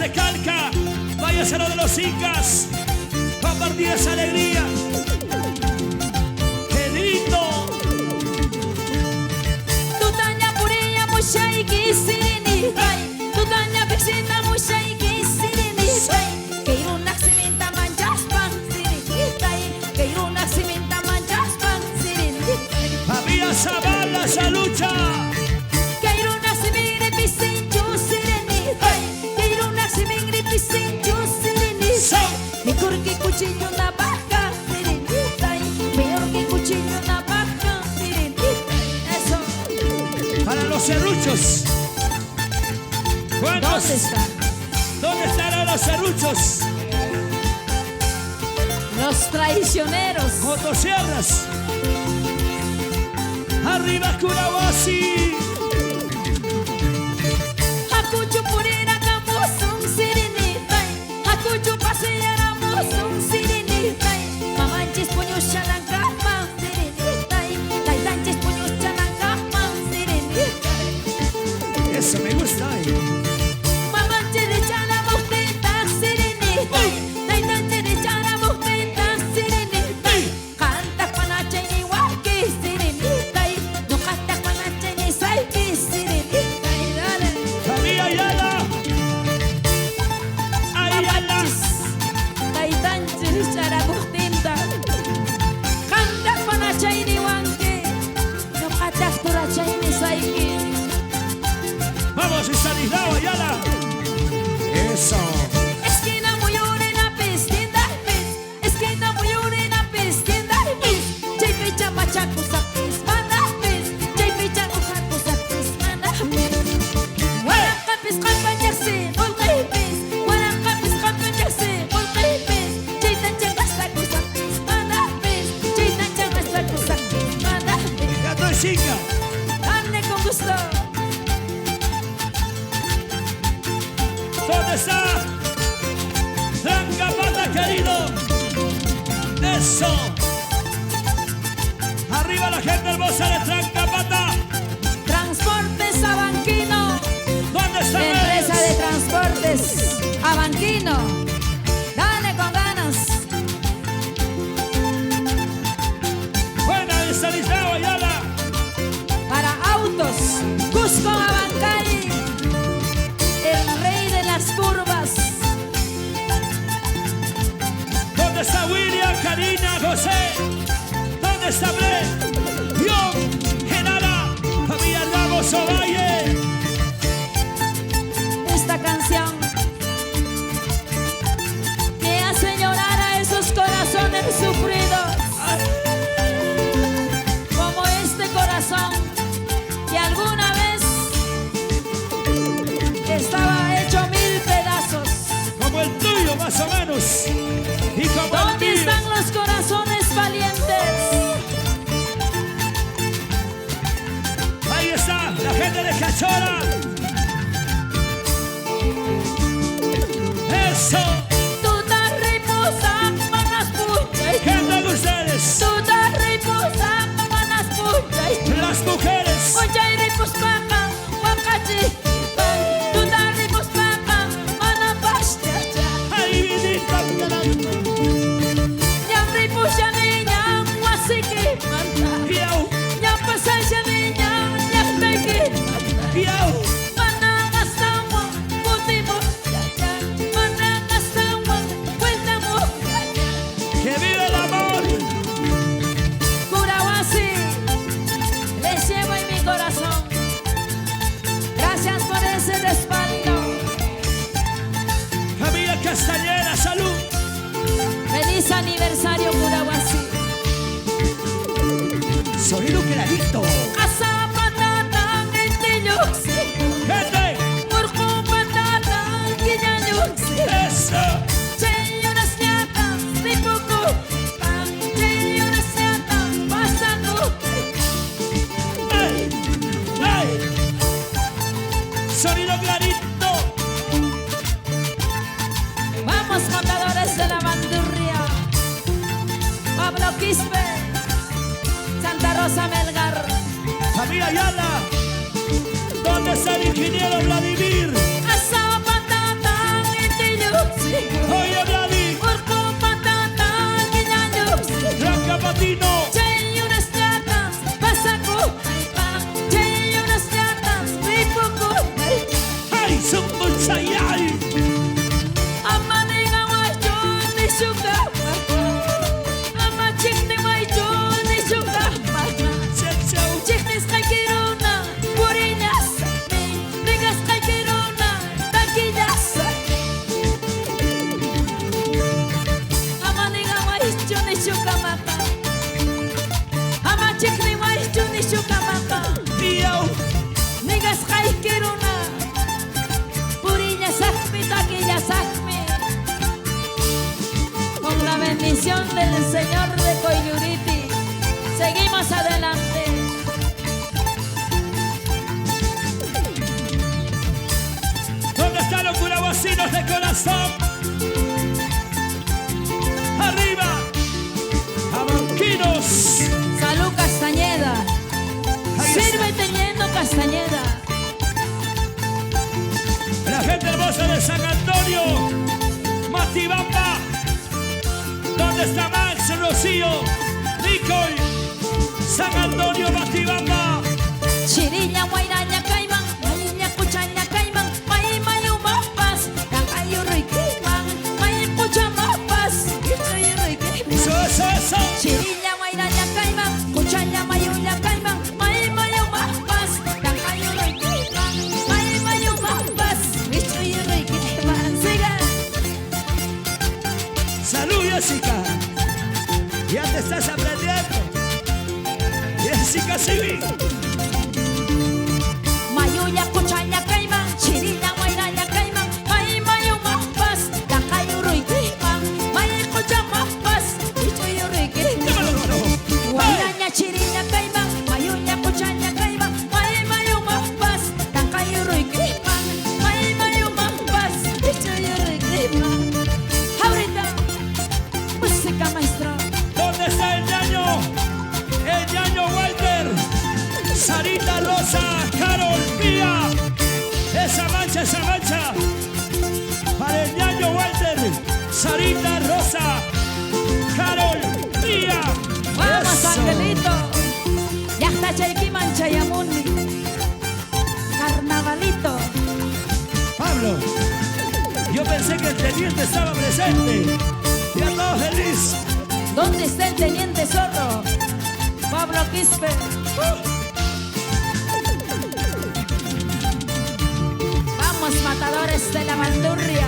de Calca, Valle Cerro de los Incas, compartir esa alegría. ¡Qué lindo! Tutanya puriya mushay kisirini tay, tutanya pixita mushay kisirini tay, kairunak siminta manjas pang sirini tay, kairunak siminta manjas pang sirini tay. Había Zavala, esa lucha. Kairunak simingri pisinchu sirini tay, kairunak simingri pisinchu sirini tay. Mejor que cuchillo una vaca sirini tay, mejor que cuchillo una vaca sirini tay. Eso. Para los serruchos. ¿Cuántos? ¿Dónde están? ¿Dónde estarán los serruchos? Los traicioneros. Motosierras. Arriba Curahuasi. Hakuchu purina kamusung sirinitay, hakuchu pasayaramusung sirinitay, mamanchis puños chanangkapang sirinitay, taitanchis puños chanangkapang sirinitay. Eso me gusta. Mamanchis de chanamuhtitang sirinitay, taitanchis de chanamuhtitang sirinitay, kantak panachay ni waki sirinitay, no kantak panachay ni saiki sirinitay. Dale. Familia Ayala. Ayala. Taitanchis charamuhtinta, kantak panachay ni waki, no kantak turachay ni saiki. Vamos, Estanislao Ayala. Eso. Esquina muyuri na pistinda pis, esquina muyuri na pistinda pis, chay picha machaku sa pis mana pis, chay picha uhaku sa pis mana pis. Walang kapis kapanyaksi, ulkay pis, walang kapis kapanyaksi, ulkay pis, chay tanchang gastaku sa pis mana pis, chay tanchang gastaku sa pis mana pis. Gato de Chica. Dale con gusto. ¿Dónde está? Trancapata, querido. Eso. Arriba la gente hermosa de Trancapata. Transportes Abanquino. ¿Dónde está? Empresa de transportes Abanquino. Dale con ganas. Buena de Estanislao Ayala. Para autos, Cusco Abancay, el rey de las curvas. ¿Dónde está William, Karina, José? ¿Dónde está Ble? John, Genara, familia Ramos Ovalle. Esta canción me hace llorar a esos corazones sufridos, como este corazón que alguna vez estaba hecho 1000 pedazos. Como el tuyo, más o menos. Y como el ¿Dónde mío. están los corazones valientes? Ahí está, la gente de Cachora. Eso. Tú te riposa, manas puchay. ¿Qué tal ustedes? Tú te riposa, manas puchay. Las mujeres. Puchay ripos papa, wakachi. Tú te ripos papa, mana pastacha. Ahí vinita. Yang ripos ya niña, wasiki manta. Piau, Yang pasay ya niña, yang teki manta. piau. Manangas tawa, puti mo kaya. Manangas tawa, cuenta mo kaya. Que vive el amor. Curahuasi, les llevo en mi corazón. Gracias por ese respaldo. Familia Castañeda, salud. Feliz aniversario, Curahuasi. Sonido clarito. Asa patata, entiñuxi. Gente. Murku patata, quiñañuxi. Eso. Chay unas ñatas, tipucu. Chay unas ñatas, pasando. Ay, ay. Sonido clarito. Vamos, contadores de la bandurria. Pablo Quispe, Santa Rosa Melgar. Familia Ayala. ¿Dónde está el ingeniero Vladimir? Asao patata, Chino. Chay unas llatas, pasaco, chay unas llatas, ripoco, ¡Ay, son bolsayay! amaniga guacho, ni suka, ama chikni guacho, ni suka, Chau, chiknis kaikiruna, purinas, digas kaikiruna, taquillas, amaniga guacho, ni suka, ama chikni guacho, ni suka, tío. Nigas kaikiruna, puriña sakmi, taquilla sakmi. Con la bendición del Señor de Coyuriti, seguimos adelante. ¿Dónde están los curahuasinos de corazón? ¡Arriba! ¡Abanquinos! Salud Castañeda, Ahí sirve teniendo Castañeda. La gente hermosa de San Antonio, Matibamba. ¿Dónde está Max, Rocío, Nicole? San Antonio, Matibamba. Chiriña, guairaña, caimán, mayiña, cuchaña, caimán, may mayo mapas, cacayo riquiman, may pucha mapas, cacayo riquiman. Eso. Chiriña, guairaña, caimán, cuchaña, mayuña, caimán, may mayo mapas, cacayo riquiman, may mayo mapas, cacayo riquiman. Siga. Salud, Jessica. Ya te estás aprendiendo. Jessica Civil. Mayuña, cuchaña, caimán, chiriña, guairaña, caimán, may mayo mapas, cacayo riquiman, may cucha mapas, cacayo riquiman. Guairaña, chiriña, caimán, mayuña, cuchaña, caimán, may mayo mapas, cacayo riquiman, may mayo mapas, cacayo riquiman. Ahorita, música maestro. ¿Dónde está el ñaño? El ñaño Walter. Sarita Rosa, Carol, Pía. Esa mancha. Para el ñaño Walter. Sarita Rosa, Carol, Pía. Vamos, Eso. Angelito. Ya está Chayquiman, Chayamundi. Carnavalito. Pablo, yo pensé que el teniente estaba presente. Ya todo feliz. ¿Dónde está el teniente Zorro? Pablo Quispe. Vamos, matadores de la bandurria.